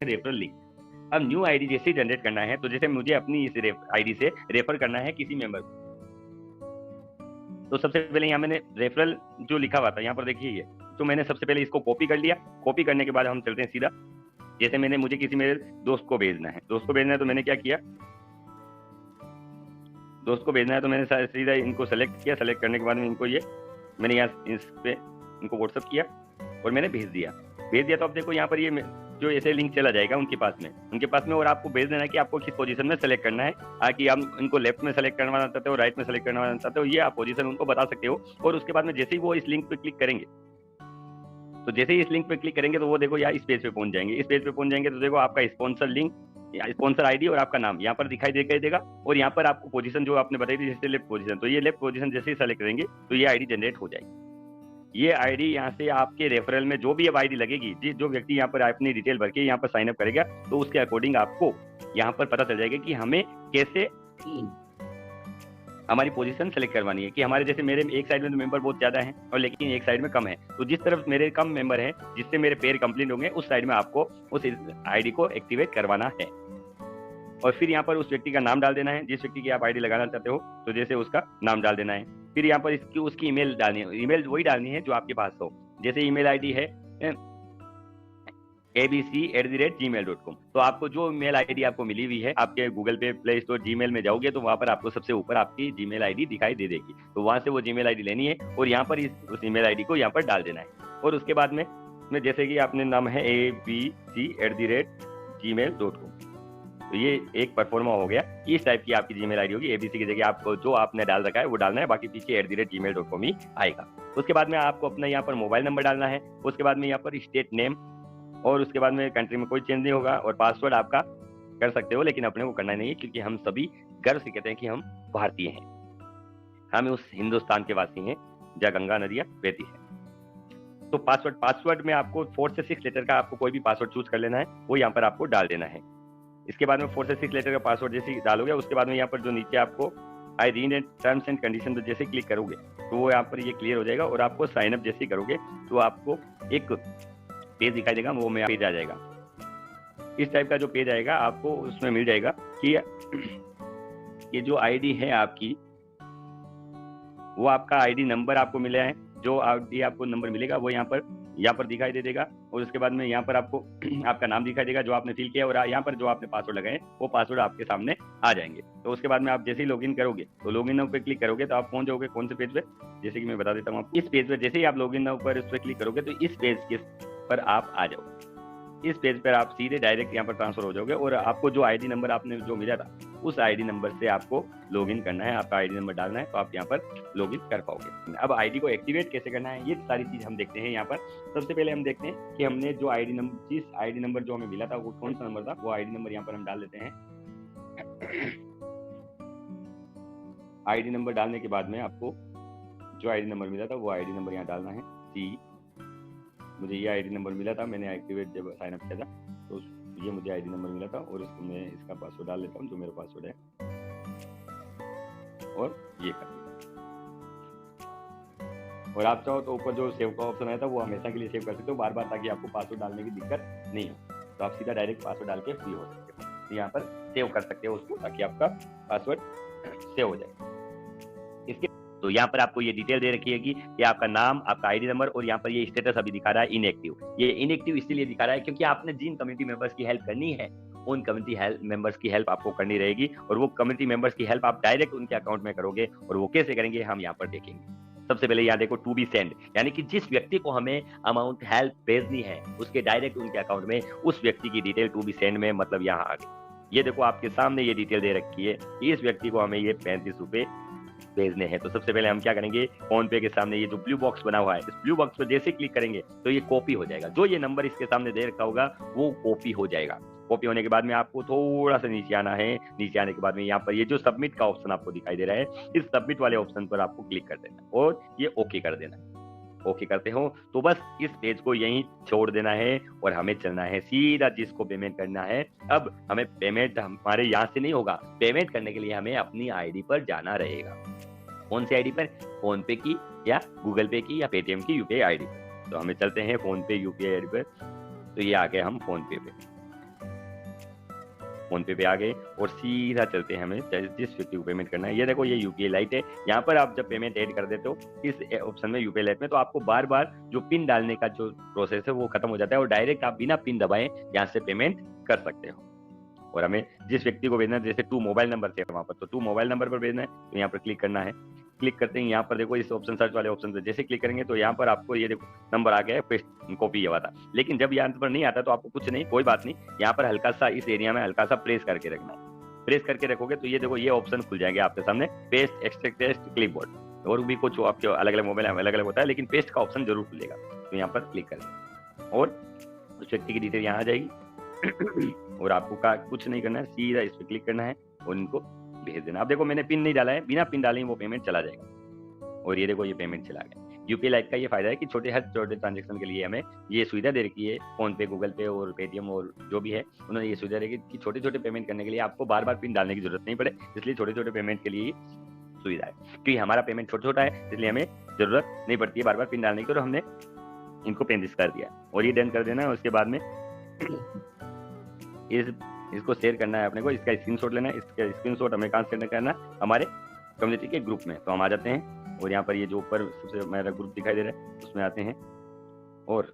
Referral link. अब new ID जैसे ही generate करना है, तो जैसे मुझे अपनी इस आईडी से रेफर करना है किसी मेंबर को, तो सबसे पहले यहाँ मैंने रेफरल जो लिखा हुआ था यहाँ पर देखिए ये, तो मैंने सबसे पहले इसको कॉपी कर लिया। कॉपी करने के बाद हम चलते हैं सीधा, जैसे मैंने मुझे किसी मेरे दोस्त को भेजना है, तो मैंने क्या किया, दोस्त को भेजना है तो मैंने सीधा इनको सेलेक्ट किया। सेलेक्ट करने के बाद में इनको ये मैंने यहाँ इस पे इनको व्हाट्सअप किया और मैंने भेज दिया। तो अब देखो यहाँ पर ये जो ऐसे लिंक चला जाएगा उनके पास में और आपको भेज देना है कि आपको किस पोजीशन में सेलेक्ट करना है। कि आप इनको लेफ्ट में सेलेक्ट करना चाहते हो, राइट में सेलेक्ट करना चाहते हो, ये आप पोजीशन उनको बता सकते हो। और उसके बाद में जैसे ही वो इस लिंक पे क्लिक करेंगे, तो जैसे ही इस लिंक पे क्लिक करेंगे तो वो देखो यार इस पेज पे पहुंच जाएंगे। इस पेज पे पहुंच जाएंगे तो देखो आपका स्पॉन्सर लिंक, स्पॉन्सर आईडी और आपका नाम यहाँ पर दिखाई देगा। और यहाँ पर आपको पोजीशन जो आपने बताई थी जैसे लेफ्ट पोजीशन, तो ये लेफ्ट पोजीशन जैसे ही सेलेक्ट करेंगे तो ये आईडी जनरेट हो जाएगी। ये आईडी यहाँ से आपके रेफरल में जो भी अब आईडी लगेगी, जो व्यक्ति यहाँ पर अपनी डिटेल भर के यहाँ पर साइन अप करेगा, तो उसके अकॉर्डिंग आपको यहाँ पर पता चल जाएगा कि हमें कैसे हमारी पोजीशन सेलेक्ट करवानी है। कि हमारे जैसे मेरे एक साइड में तो मेंबर बहुत ज्यादा हैं और लेकिन एक साइड में कम है, तो जिस तरफ मेरे कम मेंबर हैं जिससे मेरे पेयर कंप्लीट होंगे उस साइड में आपको उस आईडी को एक्टिवेट करवाना है। और फिर यहाँ पर उस व्यक्ति का नाम डाल देना है, जिस व्यक्ति की आप आईडी लगाना चाहते हो, तो जैसे उसका नाम डाल देना है। फिर यहाँ पर उसकी ईमेल डालनी है, ईमेल वही डालनी है जो आपके पास हो। जैसे ईमेल आईडी है abc@gmail.com, तो आपको जो मेल आईडी आपको मिली हुई है आपके गूगल पे, प्ले स्टोर, जीमेल में जाओगे तो वहां पर आपको सबसे ऊपर आपकी जीमेल आईडी दिखाई दे देगी। तो वहां से वो जीमेल आईडी लेनी है और यहाँ पर उस ईमेल आईडी को यहाँ पर डाल देना है। और उसके बाद में जैसे कि आपने नाम है abc@gmail.com, तो ये एक परफॉर्मा हो गया। इस टाइप की आपकी जीमेल आईडी होगी। एबीसी की जगह आपको जो आपने डाल रखा है वो डालना है, बाकी पीछे @gmail.com ही आएगा। उसके बाद में आपको अपना यहाँ पर मोबाइल नंबर डालना है। उसके बाद में यहाँ पर स्टेट नेम, और उसके बाद में कंट्री में कोई चेंज नहीं होगा। और पासवर्ड आपका कर सकते हो, लेकिन अपने को करना नहीं है, क्योंकि हम सभी गर्व से कहते हैं कि हम भारतीय हैं, हम उस हिंदुस्तान के वासी हैं जहाँ गंगा नदियां बहती है। तो पासवर्ड में आपको 4 से 6 लेटर का आपको कोई भी पासवर्ड चूज कर लेना है, वो यहाँ पर आपको डाल देना है। इसके बाद में 4 से 6 लेटर का पासवर्ड जैसे ही डालोगे, उसके बाद में यहाँ पर जो नीचे आपको I read and terms and condition, तो जैसे क्लिक करोगे तो वो यहाँ पर ये क्लियर हो जाएगा। और आपको साइन अप जैसे ही करोगे तो आपको एक पेज दिखाई देगा, वो में पेज आ जाएगा। इस टाइप का जो पेज आएगा आपको उसमें मिल जाएगा कि ये जो आईडी है आपकी, वो आपका आईडी नंबर आपको मिला है। जो आईडी आपको नंबर मिलेगा वो यहाँ पर दिखाई दे देगा। और उसके बाद में यहाँ पर आपको आपका नाम दिखाई देगा जो आपने फिल किया, और यहाँ पर जो आपने पासवर्ड लगाए वो पासवर्ड आपके सामने आ जाएंगे। तो उसके बाद में आप जैसे ही लॉगिन करोगे, तो लॉगिन नाउ पे क्लिक करोगे तो आप पहुंच जाओगे कौन से पेज पे, जैसे कि मैं बता देता हूँ आपको। इस पेज पे जैसे ही आप लॉगिन नाउ पर उस पर क्लिक करोगे तो इस पेज के पर आप आ जाओ। इस पेज पर आप सीधे डायरेक्ट यहाँ पर ट्रांसफर हो जाओगे, और आपको जो आईडी नंबर आपने जो मिला था उस आईडी नंबर से आपको लॉगिन करना है। आपका आईडी नंबर डालना है तो आप यहाँ पर लॉगिन कर पाओगे। अब आईडी को एक्टिवेट कैसे करना है, ये सारी चीज हम देखते हैं यहाँ पर। सबसे पहले हम देखते हैं कि हमने जो जिस आईडी नंबर जो हमें मिला था वो कौन सा नंबर था। वो आईडी नंबर यहाँ पर हम डाल देते हैं। आईडी नंबर डालने के बाद में आपको जो आईडी नंबर मिला था वो आईडी नंबर यहाँ डालना है। मुझे ये आईडी नंबर मिला था, मैंने एक्टिवेट जब साइन अप किया था तो ये मुझे आईडी नंबर मिला था। और इसको मैं इसका पासवर्ड डाल लेता हूँ जो मेरा पासवर्ड है, और ये कर दिया। और आप चाहो तो ऊपर जो सेव का ऑप्शन आया था वो हमेशा के लिए सेव कर सकते हो बार बार, ताकि आपको पासवर्ड डालने की दिक्कत नहीं हो। तो आप सीधा डायरेक्ट पासवर्ड डाल के फ्री हो सकते हो। तो यहाँ पर सेव कर सकते हो उसको, ताकि आपका पासवर्ड सेव हो जाए। इसके तो यहाँ पर आपको ये डिटेल दे रखी है कि आपका नाम, आपका आईडी नंबर, और यहाँ पर ये स्टेटस अभी दिखा रहा है इनएक्टिव। ये इनएक्टिव इसलिए दिखा रहा है क्योंकि आपने जिन कम्युनिटी मेंबर्स की हेल्प करनी है उन कम्युनिटी मेंबर्स की हेल्प आपको करनी रहेगी। और वो कम्युनिटी मेंबर्स की हेल्प आप डायरेक्ट उनके अकाउंट में करोगे, और वो कैसे करेंगे हम यहाँ पर देखेंगे। सबसे पहले यहाँ देखो टू बी सेंड, यानी कि जिस व्यक्ति को हमें अमाउंट हेल्प भेजनी है उसके डायरेक्ट उनके अकाउंट में उस व्यक्ति की डिटेल टू बी सेंड में, मतलब यहाँ आ गई। ये देखो आपके सामने ये डिटेल दे रखी है कि इस व्यक्ति को हमें ये 35 रुपए भेजने हैं। तो सबसे पहले हम क्या करेंगे, फोन पे के सामने ये जो ब्लू बॉक्स बना हुआ है, इस ब्लू बॉक्स पर जैसे क्लिक करेंगे तो ये कॉपी हो जाएगा। जो ये नंबर इसके सामने दे रखा होगा वो कॉपी हो जाएगा। कॉपी होने के बाद में आपको थोड़ा सा नीचे आना है। नीचे आने के बाद में यहाँ पर ये जो सबमिट का ऑप्शन आपको दिखाई दे रहा है, इस सबमिट वाले ऑप्शन पर आपको क्लिक कर देना और ये ओके कर देना। ओके करते हो तो बस इस पेज को यहीं छोड़ देना है और हमें चलना है सीधा जिसको पेमेंट करना है। अब हमें पेमेंट हमारे यहाँ से नहीं होगा, पेमेंट करने के लिए हमें अपनी आईडी पर जाना रहेगा। कौन सी आईडी पर, फोन पे की या गूगल पे की या पेटीएम की यूपीआई आईडी पर। तो हमें चलते हैं फोन पे यूपीआई आईडी पर। तो ये आ गए हम फोन पे पे। फोन पे आ गए और सीधा चलते हैं हमें जिस व्यक्ति को पेमेंट करना है। ये देखो ये यूपीआई लाइट है, यहाँ पर आप जब पेमेंट ऐड कर देते हो इस ऑप्शन में यूपीआई लाइट में, तो आपको बार बार जो पिन डालने का जो प्रोसेस है वो खत्म हो जाता है और डायरेक्ट आप बिना पिन दबाए यहाँ से पेमेंट कर सकते हो। और हमें जिस व्यक्ति को भेजना है, जैसे 2 मोबाइल नंबर थे वहां पर, तो 2 मोबाइल नंबर पर भेजना है, तो यहाँ पर क्लिक करना है। क्लिक करते हैं यहाँ पर देखो इस ऑप्शन सर्च वाले ऑप्शन पे जैसे क्लिक करेंगे तो यहाँ पर आपको ये देखो नंबर आ गया है पेस्ट कॉपी ये वाला। लेकिन जब यहाँ पर नहीं आता तो आपको कुछ नहीं, कोई बात नहीं, यहाँ पर हल्का सा इस एरिया में हल्का सा प्रेस करके रखना है। प्रेस करके रखोगे तो ये देखो ये ऑप्शन खुल जाएंगे आपके सामने, पेस्ट, एक्सट्रैक्ट, टेस्ट, क्लिपबोर्ड। और भी कुछ आपके अलग अलग मोबाइल अलग अलग होता है, लेकिन पेस्ट का ऑप्शन जरूर खुलेगा। तो यहाँ पर क्लिक करें और उस व्यक्ति की डिटेल यहाँ आ जाएगी और आपको कुछ नहीं करना है, सीधा इस पर क्लिक करना है और इनको भेज देना। अब देखो मैंने पिन नहीं डाला है, बिना पिन डाले वो पेमेंट चला जाएगा और ये देखो ये पेमेंट चला गया। यूपीआई लाइट का ये फायदा है कि हर छोटे ट्रांजेक्शन के लिए हमें ये सुविधा दे रखी है। फोन पे, गूगल पे और पेटीएम और जो भी है उन्होंने ये सुविधा रखी कि छोटे छोटे पेमेंट करने के लिए आपको बार बार पिन डालने की जरूरत नहीं पड़े, इसलिए छोटे छोटे पेमेंट के लिए सुविधा है। क्योंकि हमारा पेमेंट छोटा छोटा है इसलिए हमें जरूरत नहीं पड़ती है बार बार पिन डालने की, और हमने इनको पेमेंट कर दिया और ये डन कर देना है। उसके बाद में इसको शेयर करना है अपने को, इसका स्क्रीनशॉट लेना है। इसका स्क्रीनशॉट हमें कहाँ से करना है, हमारे कम्युनिटी के ग्रुप में। तो हम आ जाते हैं और यहाँ पर ये जो ऊपर सबसे मेरा ग्रुप दिखाई दे रहा है उसमें आते हैं और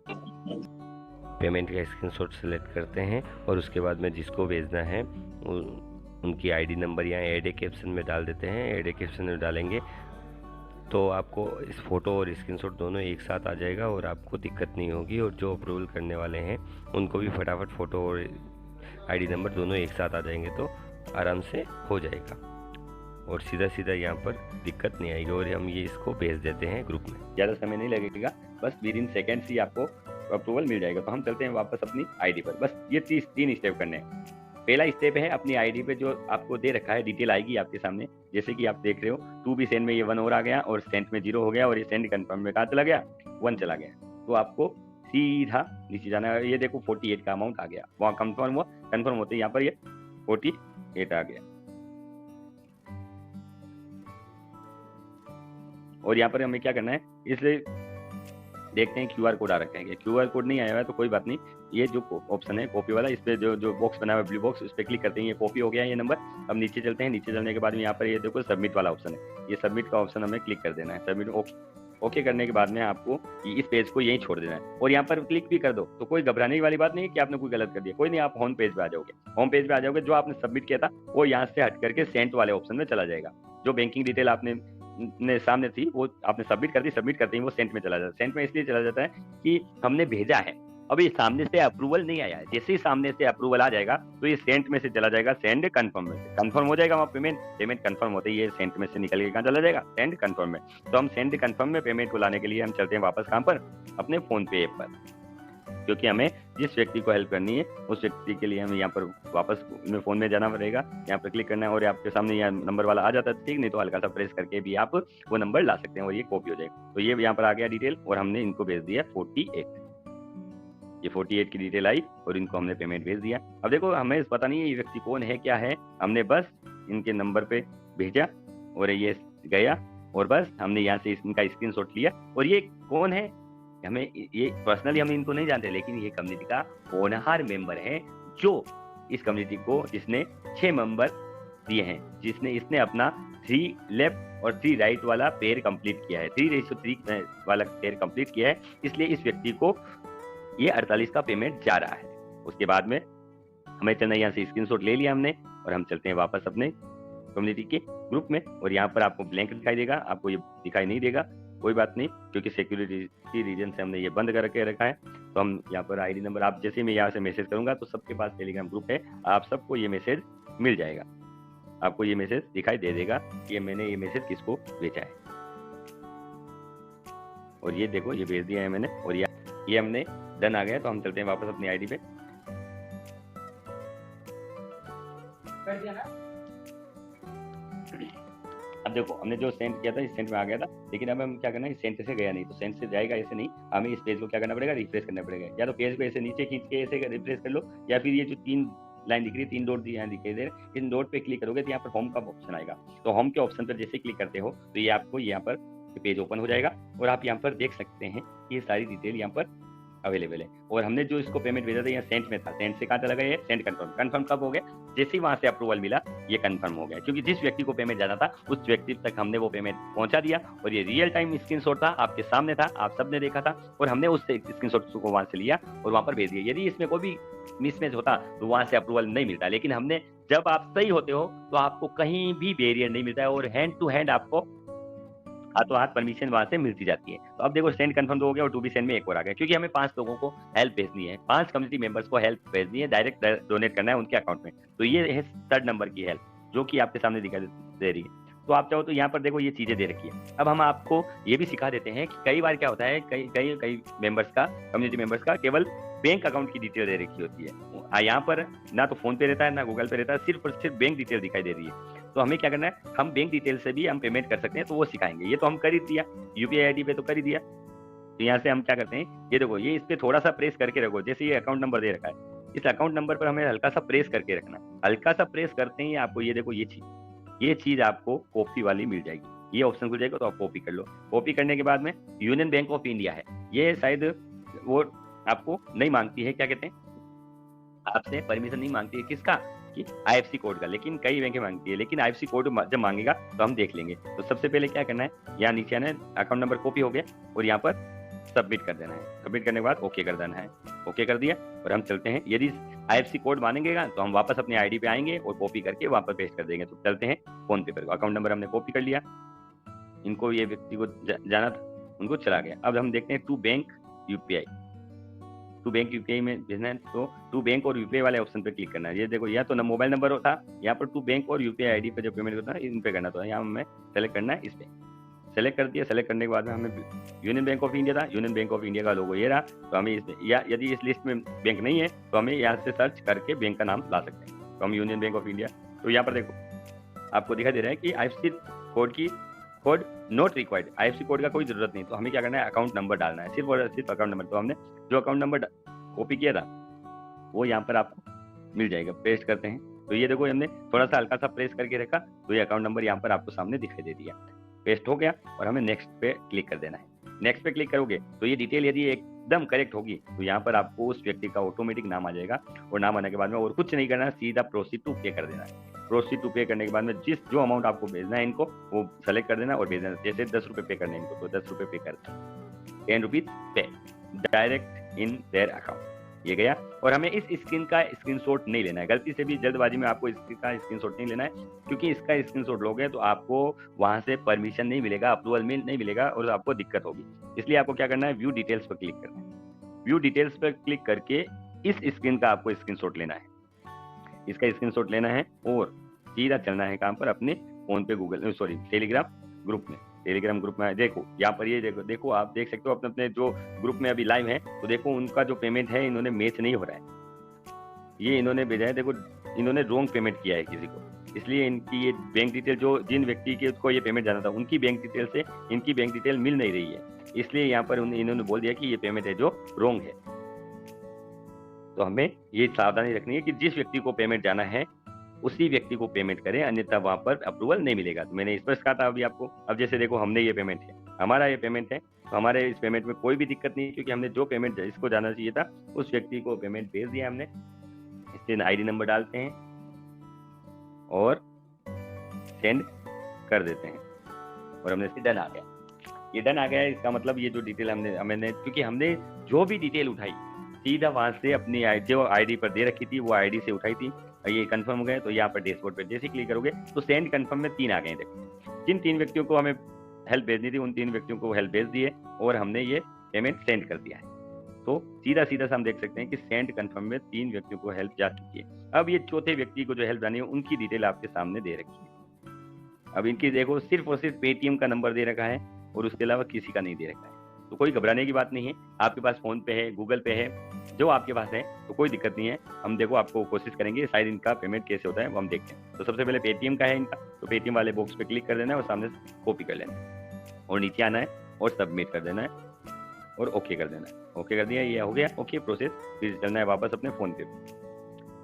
पेमेंट का स्क्रीनशॉट सेलेक्ट करते हैं और उसके बाद में जिसको भेजना है उनकी आईडी नंबर यहाँ ऐड ए कैप्शन में डाल देते हैं। ऐड ए कैप्शन में डालेंगे तो आपको इस फोटो और स्क्रीनशॉट दोनों एक साथ आ जाएगा और आपको दिक्कत नहीं होगी। और जो अप्रूवल करने वाले हैं उनको भी फटाफट फोटो और आईडी नंबर दोनों एक साथ आ जाएंगे तो आराम से हो जाएगा और सीधा सीधा यहाँ पर दिक्कत नहीं आएगी। और हम ये इसको भेज देते हैं ग्रुप में, ज़्यादा समय नहीं लगेगा, बस विद इन सेकेंड्स ही आपको अप्रूवल मिल जाएगा। तो हम चलते हैं वापस अपनी आईडी पर। बस ये 3 स्टेप करने हैं। पहला स्टेप है अपनी आईडी पे जो आपको दे रखा है डिटेल आएगी आपके सामने, जैसे कि आप देख रहे हो टू बी सेंड में ये 1 और आ गया और सेंड में 0 हो गया और ये सेंड कंफर्म में कहाँ चला गया, 1 चला गया। तो आपको सीधा नीचे जाना है। ये देखो 48 का अमाउंट आ गया, वहाँ कंफर्म हुआ। कंफर्म होते यहाँ पर ये 48 आ गया और यहाँ पर हमें क्या करना है, इसलिए देखते हैं क्यूआर कोड आ रखा है। क्यूआर कोड नहीं आया है तो कोई बात नहीं, ये जो ऑप्शन है कॉपी वाला, इस पे जो बॉक्स बना हुआ है ब्लू बॉक्स, उस पर क्लिक करते हैं, ये कॉपी हो गया ये नंबर। अब नीचे चलते हैं, नीचे चलने के बाद में यहाँ पर ये देखो सबमिट वाला ऑप्शन है, ये सबमिट का ऑप्शन हमें क्लिक कर देना है। सबमिट ओके करने के बाद में आपको इस पेज को यहीं छोड़ देना है और यहाँ पर क्लिक भी कर दो तो कोई घबराने वाली बात नहीं है कि आपने कोई गलत कर दिया, कोई नहीं। आप होम पेज पे आ जाओगे, होम पेज पे आ जाओगे, जो आपने सबमिट किया था वो यहाँ से हट करके सेंट वाले ऑप्शन में चला जाएगा। जो बैंकिंग डिटेल आपने सामने थी वो आपने सबमिट कर दी, सबमिट करते ही वो सेंट में चला जाता है। सेंट में इसलिए चला जाता है कि हमने भेजा है, अभी सामने से अप्रूवल नहीं आया है। जैसे ही सामने से अप्रूवल आ जाएगा तो ये सेंट में से चला जाएगा सेंड कंफर्म में, कंफर्म हो जाएगा वहाँ पेमेंट कंफर्म होते ही ये सेंट में से निकल के कहाँ चला जाएगा, सेंड कंफर्म में। तो हम सेंड कंफर्म में पेमेंट को लाने के लिए हम चलते हैं वापस कहाँ पर, अपने फोन पे ऐप पर, क्योंकि हमें जिस व्यक्ति को हेल्प करनी है उस व्यक्ति के लिए हमें यहाँ पर वापस फोन में जाना पड़ेगा। यहाँ पर क्लिक करना है और आपके सामने यहाँ नंबर वाला आ जाता है, ठीक, नहीं तो हल्का सा प्रेस करके भी आप वो नंबर ला सकते हैं और ये कॉपी हो जाएगा। तो ये यहाँ पर आ गया डिटेल और हमने इनको भेज दिया 48, ये 48 की डिटेल आई और इनको हमने पेमेंट भेज दिया। अब देखो हमें पता नहीं है ये व्यक्ति कौन है क्या है, हमने बस इनके नंबर पे भेजा और ये गया और बस हमने यहाँ से इनका स्क्रीनशॉट लिया। और ये कौन है, हमें ये पर्सनली हम इनको नहीं जानते, लेकिन ये कम्युनिटी का होनहार मेंबर है जो इस कम्युनिटी को जिसने 6 मेंबर दिए हैं, इसने अपना 3 लेफ्ट और 3 राइट वाला पेयर कंप्लीट किया है, 3:3 वाला पेयर कंप्लीट किया है, इसलिए इस व्यक्ति को ये 48 का पेमेंट जा रहा है। उसके बाद में हमें चलना, यहाँ से स्क्रीनशॉट ले लिया हमने और हम चलते हैं वापस अपने कम्युनिटी के ग्रुप में। और यहाँ पर आपको ब्लैंक दिखाई देगा, आपको ये दिखाई नहीं देगा, कोई बात नहीं, क्योंकि सिक्योरिटी की रीजन से हमने ये बंद करके रखा है। तो हम यहाँ पर आईडी नंबर, आप जैसे मैं यहाँ से मैसेज करूंगा तो सबके पास टेलीग्राम ग्रुप है, आप सबको ये मैसेज मिल जाएगा, आपको ये मैसेज दिखाई दे देगा कि मैंने ये मैसेज किसको भेजा है। और ये देखो ये भेज दिया है मैंने और ये हमने डन आ गया। तो हम चलते हैं वापस अपनी आईडी पे, कर दिया ना। अब देखो हमने जो सेंड किया था इस सेंड में आ गया था, लेकिन अब हम क्या करना है, सेंड से गया नहीं, तो सेंड से जाएगा ऐसे नहीं, हमें इस पेज को क्या करना पड़ेगा, रिफ्रेश करना पड़ेगा। या तो पेज को ऐसे नीचे खींच के ऐसे रिफ्रेश कर लो, या फिर ये जो 3 लाइन दिख रही है, 3 डॉट यहाँ दिखाई दे रहे, इन डॉट पे क्लिक करोगे तो यहाँ पर होम का ऑप्शन आएगा। तो होम के ऑप्शन पर जैसे क्लिक करते हो तो ये आपको यहाँ पर पेज ओपन हो जाएगा और आप यहाँ पर देख सकते हैं ये सारी डिटेल यहाँ पर अवेलेबल है। और हमने जो इसको पेमेंट भेजा था यहाँ सेंट में था, सेंट से कहाँ चला गया, ये सेंट कंफर्म। कंफर्म कब हो गया, जैसे ही वहां से अप्रूवल मिला ये कंफर्म हो गया, क्योंकि जिस व्यक्ति को पेमेंट जाना था उस व्यक्ति तक हमने वो पेमेंट पहुंचा दिया। और ये रियल टाइम स्क्रीनशॉट था, आपके सामने था, आप सबने देखा था, और हमने उस स्क्रीनशॉट को वहां से लिया और वहां पर भेज दिया। यदि इसमें कोई भी मिसमैच होता तो वहां से अप्रूवल नहीं मिलता, लेकिन हमने जब आप सही होते हो तो आपको कहीं भी बैरियर नहीं मिलता है और हैंड टू हैंड आपको हाथों हाथ परमिशन वहां से मिलती जाती है। तो अब देखो सेंड कंफर्म तो हो गया और टू बी सेंड में एक और आ गया, क्योंकि हमें 5 लोगों को हेल्प भेजनी है, 5 कम्युनिटी मेंबर्स को हेल्प भेजनी है, डायरेक्ट डोनेट करना है उनके अकाउंट में। तो ये है 3rd नंबर की हेल्प जो कि आपके सामने दिखाई दे रही है। तो आप चाहो तो यहाँ पर देखो ये चीजें दे रखी है। अब हम आपको ये भी सिखा देते हैं कि कई बार क्या होता है, कई मेंबर्स का, कम्युनिटी मेंबर्स का केवल बैंक अकाउंट की डिटेल दे रखी होती है। यहाँ पर ना तो फोन पे रहता है ना गूगल पे रहता है, सिर्फ और सिर्फ बैंक डिटेल दिखाई दे रही है। तो हमें क्या करना है, हम बैंक डिटेल से भी हम पेमेंट कर सकते हैं, तो वो सिखाएंगे। ये तो हम कर ही दिया, यूपीआई आईडी पे तो कर ही दिया। तो यहाँ से हम क्या करते हैं, ये देखो ये इस पे थोड़ा सा प्रेस करके रखो, जैसे ये अकाउंट नंबर दे रखा है, इस अकाउंट नंबर पर हमें हल्का सा प्रेस करके रखना है। हल्का सा प्रेस करते ही आपको ये देखो ये चीज आपको कॉपी वाली मिल जाएगी, ये ऑप्शन खुल जाएगा, तो आप कॉपी कर लो। कॉपी करने के बाद में यूनियन बैंक ऑफ इंडिया है, ये शायद वो आपको नहीं मांगती है, क्या कहते हैं, आपसे परमिशन नहीं मांगती है, किसका, कि आईएफसी कोड का, लेकिन कई बैंकें मांगती है। लेकिन आईएफसी कोड जब मांगेगा तो हम देख लेंगे। तो सबसे पहले क्या करना है, यहाँ नीचे आना है, अकाउंट नंबर कॉपी हो गया और यहाँ पर सबमिट कर देना है। सबमिट करने के बाद ओके कर देना है। ओके कर दिया और हम चलते हैं। यदि आईएफसी कोड मांगेगा तो हम वापस अपने आईडी पे आएंगे और कॉपी करके वहां पर पेस्ट कर देंगे। तो चलते हैं फोन पे पर, अकाउंट नंबर हमने कॉपी कर लिया, इनको ये व्यक्ति को जाना था, उनको चला गया। अब हम देखते हैं to bank UPI, to bank UPI में भेजना है, तो टू बैंक और यूपीआई वाले ऑप्शन पे क्लिक करना है। ये देखो यहाँ तो मोबाइल नंबर होता, यहाँ पर टू बैंक और यूपीआई आईडी पे जो पेमेंट होता है इन पे करना, तो यहाँ हमें सेलेक्ट करना है, इस पे सेलेक्ट कर दिया। सेलेक्ट करने के बाद में हमें यूनियन बैंक ऑफ इंडिया था, यूनियन बैंक ऑफ इंडिया का लोगो ये रहा, तो हमें इसमें, या यदि इस लिस्ट में बैंक नहीं है तो हमें यहाँ से सर्च करके बैंक का नाम ला सकते हैं। तो हम यूनियन बैंक ऑफ इंडिया, तो यहाँ पर देखो आपको दिखाई दे रहा है कि IFC code not required, IFC code का कोई जरूरत नहीं। तो हमें क्या करना है, अकाउंट नंबर डालना है, सिर्फ और सिर्फ अकाउंट नंबर। तो हमने जो अकाउंट नंबर कॉपी किया था वो यहाँ पर आपको मिल जाएगा, पेस्ट करते हैं। तो ये देखो हमने थोड़ा सा हल्का सा प्रेस करके रखा, तो ये अकाउंट नंबर यहाँ पर आपको सामने दिखाई दे दिया, पेस्ट हो गया। और हमें नेक्स्ट पे क्लिक कर देना है। नेक्स्ट पे क्लिक करोगे तो ये डिटेल यदि एकदम करेक्ट होगी तो यहाँ पर आपको उस व्यक्ति का ऑटोमेटिक नाम आ जाएगा, और नाम आने के बाद में और कुछ नहीं करना है, सीधा प्रोसीड टू पे कर देना है। प्रोसीड टू पे करने के बाद में जो अमाउंट आपको भेजना है इनको वो सेलेक्ट कर देना और भेज देना। जैसे 10 रुपये पे करने इनको, तो 10 रुपये पे कर, 10 रुपीज पे डायरेक्ट इन देयर अकाउंट, ये गया। और हमें इस स्क्रीन का स्क्रीनशॉट नहीं लेना है, गलती से भी जल्दबाजी में आपको इसका स्क्रीनशॉट नहीं लेना है, क्योंकि इसका स्क्रीनशॉट लोगे तो आपको वहां से परमिशन नहीं मिलेगा, अप्रूवल नहीं मिलेगा और आपको दिक्कत होगी। इसलिए आपको क्या करना है, व्यू डिटेल्स पर क्लिक करना है। व्यू डिटेल्स पर क्लिक करके इस स्क्रीन का आपको स्क्रीनशॉट लेना है, इसका स्क्रीनशॉट लेना है और सीधा चलना है काम पर अपने फोन पे, गूगल सॉरी टेलीग्राम ग्रुप में। टेलीग्राम ग्रुप में देखो यहाँ पर, ये देखो आप देख सकते हो अपने अपने जो ग्रुप में अभी लाइव है, तो देखो उनका जो पेमेंट है इन्होंने मैच नहीं हो रहा है, ये इन्होंने भेजा है, देखो इन्होंने रॉन्ग पेमेंट किया है किसी को, इसलिए इनकी ये बैंक डिटेल, जो जिन व्यक्ति के को ये पेमेंट जाना था उनकी बैंक डिटेल से इनकी बैंक डिटेल मिल नहीं रही है, इसलिए यहाँ पर इन्होंने बोल दिया कि ये पेमेंट है जो रॉन्ग है। तो हमें ये सावधानी रखनी है कि जिस व्यक्ति को पेमेंट जाना है उसी व्यक्ति को पेमेंट करें, अन्यथा वहां पर अप्रूवल नहीं मिलेगा। तो मैंने स्पष्ट कहा था अभी आपको। अब जैसे देखो हमने ये पेमेंट है, हमारा ये पेमेंट है, तो हमारे इस पेमेंट में कोई भी दिक्कत नहीं है, क्योंकि हमने जो पेमेंट इसको जाना चाहिए था उस व्यक्ति को पेमेंट भेज दिया हमने। इससे आईडी नंबर डालते हैं और सेंड कर देते हैं और हमने इससे डन आ गया। ये डन आ गया, इसका मतलब ये जो डिटेल हमने क्योंकि हमने जो भी डिटेल उठाई सीधा वहां से अपनी जो आईडी पर दे रखी थी वो आईडी से उठाई थी, ये कंफर्म हो गया। तो यहाँ पर डैशबोर्ड पे जैसे क्लिक करोगे तो सेंड कंफर्म में 3 आ गए। देखो जिन 3 व्यक्तियों को हमें हेल्प भेजनी थी उन 3 व्यक्तियों को हेल्प भेज दिए और हमने ये पेमेंट सेंड कर दिया है। तो सीधा सीधा हम देख सकते हैं कि सेंड कंफर्म में 3 व्यक्तियों को हेल्प जा चुकी है। अब ये चौथे व्यक्ति को जो हेल्प जानी है उनकी डिटेल आपके सामने दे रखी है। अब इनकी देखो सिर्फ और सिर्फ पेटीएम का नंबर दे रखा है और उसके अलावा किसी का नहीं दे रखा है। तो कोई घबराने की बात नहीं है, आपके पास फोन पे है, गूगल पे है, जो आपके पास है तो कोई दिक्कत नहीं है। हम देखो आपको कोशिश करेंगे शायद इनका पेमेंट कैसे होता है वो हम देखते हैं। तो सबसे पहले पेटीएम का है इनका, तो पेटीएम वाले बॉक्स पे क्लिक कर देना है और सामने से कॉपी कर लेना है और नीचे आना है और सबमिट कर देना है और ओके कर देना है। ओके कर दिया, ये हो गया ओके प्रोसेस। फिर चलना है वापस अपने फोन पे।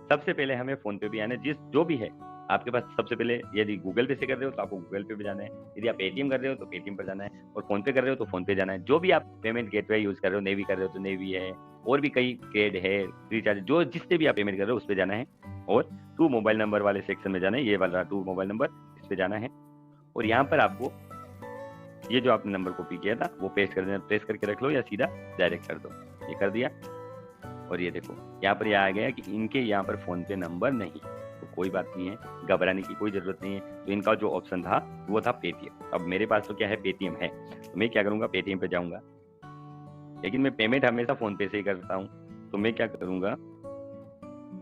सबसे पहले हमें फोन पे भी आना है, जो भी है आपके पास सबसे पहले यदि गूगल पे से कर रहे हो तो आपको गूगल पे जाना है, यदि आप पेटीएम कर रहे हो तो पेटीएम पर जाना है, और फोन पे कर रहे हो तो फोन पे जाना है। जो भी आप पेमेंट गेटवे यूज कर रहे हो, नेवी कर रहे हो तो नेवी है, और भी कई क्रेड है, रिचार्ज, जो जिससे भी आप पेमेंट कर रहे हो उस पर जाना है, और टू मोबाइल नंबर वाले सेक्शन में जाना है, ये वाला टू मोबाइल नंबर, इस पे जाना है। और यहाँ पर आपको ये जो आपने नंबर कॉपी किया था वो पेस्ट कर देना, प्रेस करके रख लो या सीधा डायरेक्ट कर दो। ये कर दिया, और ये देखो यहाँ पर यह आ गया कि इनके यहाँ पर फोन पे नंबर नहीं, तो कोई बात नहीं है, घबराने की कोई जरूरत नहीं है। तो इनका जो ऑप्शन था वो था पेटीएम। अब मेरे पास तो क्या है, पेटीएम है, तो मैं क्या करूंगा, पेटीएम पे जाऊंगा, लेकिन मैं पेमेंट हमेशा फोन पे से ही करता हूँ। तो मैं क्या करूंगा,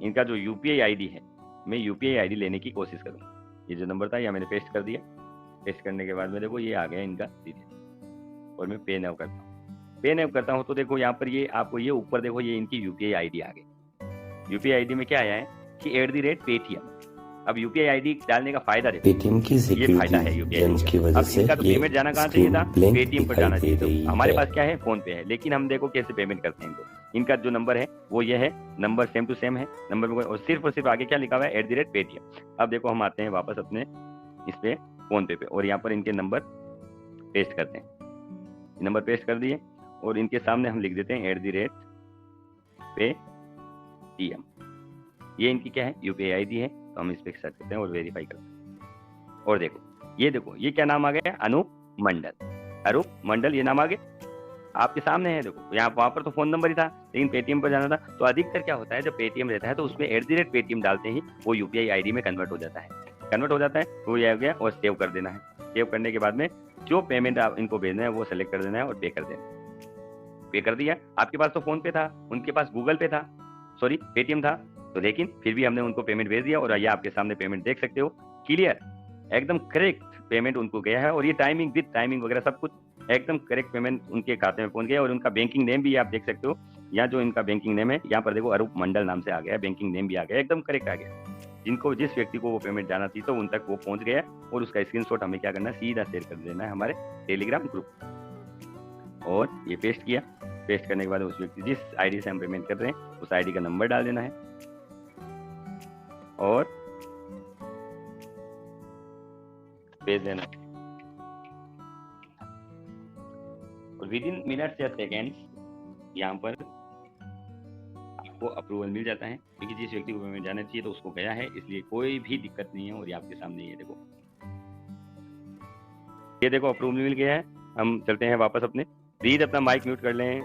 इनका जो यूपीआई आईडी है, मैं यूपीआई आईडी लेने की कोशिश करूंगा। ये जो नंबर था यह मैंने पेस्ट कर दिया, पेस्ट करने के बाद में देखो ये आ गया इनका डिटेल, और मैं पे नाउ करता हूँ। पे नाउ करता हूँ तो देखो यहाँ पर ये आपको ये ऊपर देखो ये इनकी यूपीआई आईडी आ गई। यूपीआई आईडी में क्या आया है कि @पेटीएम। अब यूपीआई आईडी डालने का फायदा देखो, पेटीएम की ये फायदा है यूपीआई की वजह अब से इनका तो पेमेंट जाना कहाँ चाहिए था, पेटीएम पर जाना चाहिए था। हमारे है। पास क्या है, फोन पे है, लेकिन हम देखो कैसे पेमेंट करते हैं इनको। इनका जो नंबर है वो ये है, नंबर सेम टू सेम है, नंबर में और सिर्फ आगे क्या लिखा हुआ है, @पेटीएम। अब देखो हम आते हैं वापस अपने इस पे फोन पे और यहाँ पर इनके नंबर पेस्ट करते हैं। नंबर पेस्ट कर दिए, और इनके सामने हम लिख देते हैं @पेटीएम। ये इनकी क्या है, यूपीआई आईडी है। तो हम इस पे सर्च करते हैं और वेरीफाई करते हैं, और देखो ये क्या नाम आ गया, अनूप मंडल, ये नाम आ गया आपके सामने है। देखो यहाँ वहां पर तो फोन नंबर ही था, लेकिन पेटीएम पर जाना था। तो अधिकतर क्या होता है, जब पेटीएम रहता है तो उसमें @पेटीएम डालते ही वो यूपीआई आईडी में कन्वर्ट हो जाता है। तो ये आ गया, और सेव कर देना है। सेव करने के बाद में जो पेमेंट आप इनको भेजना है वो सेलेक्ट कर देना है और पे कर देना है। पे कर दिया। आपके पास तो फोन पे था, उनके पास गूगल पे था, सॉरी पेटीएम था, तो लेकिन फिर भी हमने उनको पेमेंट भेज दिया, और ये आपके सामने पेमेंट देख सकते हो, क्लियर, एकदम करेक्ट पेमेंट उनको गया है। और ये टाइमिंग विद टाइमिंग वगैरह सब कुछ एकदम करेक्ट पेमेंट उनके खाते में पहुंच गया। और उनका बैंकिंग नेम भी आप देख सकते हो, यहाँ जो इनका बैंकिंग नेम है यहाँ पर देखो अरूप मंडल नाम से आ गया, बैंकिंग नेम भी आ गया, एकदम करेक्ट आ गया। जिनको जिस व्यक्ति को वो पेमेंट जाना थी तो उन तक वो पहुंच गया, और उसका स्क्रीनशॉट हमें क्या करना है, सीधा शेयर कर देना है हमारे टेलीग्राम ग्रुप। और ये पेस्ट किया, पेस्ट करने के बाद उस व्यक्ति जिस आईडी से हम पेमेंट कर रहे हैं उस आईडी का नंबर डाल देना है, और भेज देना है। और विद इन मिनट्स या सेकेंड्स यहाँ पर आपको अप्रूवल मिल जाता है, क्योंकि जिस व्यक्ति को पेमेंट जाना चाहिए तो उसको गया है, इसलिए कोई भी दिक्कत नहीं है। और ये आपके सामने ही है, देखो ये देखो अप्रूवल मिल गया है। हम चलते हैं वापस अपने, प्लीज अपना माइक म्यूट कर लें।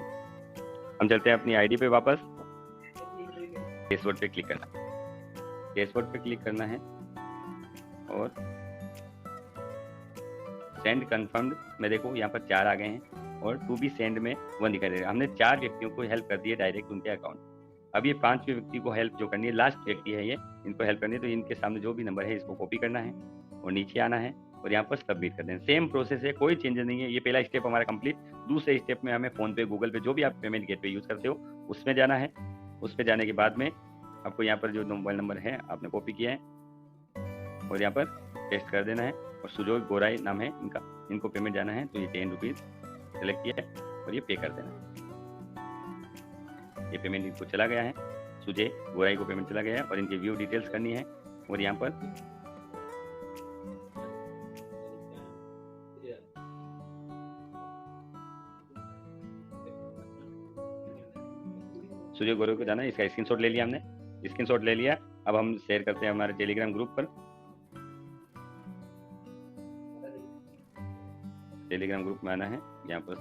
हम चलते हैं अपनी आईडी पे वापस, डैशबोर्ड पे क्लिक करना है, डैशबोर्ड पे क्लिक करना है, और सेंड कंफर्म्ड में देखो यहाँ पर 4 आ गए हैं, और टू बी सेंड में 1 दिखाई दे रहा है। हमने 4 व्यक्तियों को हेल्प कर दी है डायरेक्ट उनके अकाउंट। अब ये 5वें व्यक्ति को हेल्प जो करनी है, लास्ट व्यक्ति है ये, इनको हेल्प करनी है। तो इनके सामने जो भी नंबर है इसको कॉपी करना है और नीचे आना है और यहाँ पर सबमिट कर देना। सेम प्रोसेस है, कोई चेंजेस नहीं है। ये पहला स्टेप हमारा कंप्लीट। दूसरे स्टेप में हमें फोन पे, गूगल पे, जो भी आप पेमेंट गेटवे यूज करते हो उसमें जाना है। उस पर जाने के बाद में आपको यहाँ पर जो मोबाइल नंबर है आपने कॉपी किया है और यहाँ पर पेस्ट कर देना है, और सुजोय गोराई नाम है इनका, इनको पेमेंट जाना है। तो ये 10 रुपीज सेलेक्ट किया है और ये पे कर देना है। ये पेमेंट इनको चला गया है, सुजय गोराई को पेमेंट चला गया है, और इनकी व्यू डिटेल्स करनी है। और यहाँ पर सुजय गोराई को जाना है, इसका स्क्रीनशॉट ले लिया हमने, स्क्रीनशॉट ले लिया। अब हम शेयर करते हैं हमारे टेलीग्राम ग्रुप पर। टेलीग्राम ग्रुप में आना है, यहाँ पर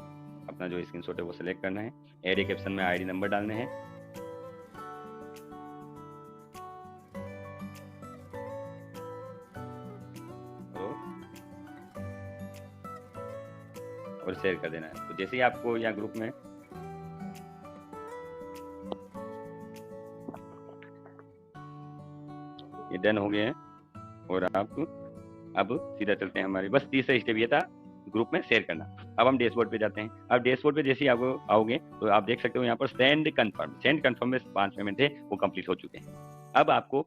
अपना जो स्क्रीनशॉट है वो सिलेक्ट करना है, ऐड ए कैप्शन में आईडी नंबर डालने हैं, और शेयर कर देना है। तो जैसे ही आपको यहाँ ग्रुप में ये डन हो गए हैं, और आप अब सीधा चलते हैं हमारे, बस तीसरा स्टेप ये था ग्रुप में शेयर करना। अब हम डैशबोर्ड पे जाते हैं। अब डैशबोर्ड पे जैसे ही आप आओगे तो आप देख सकते हो यहाँ पर सेंड कंफर्म में 5 पेमेंट थे वो कंप्लीट हो चुके हैं। अब आपको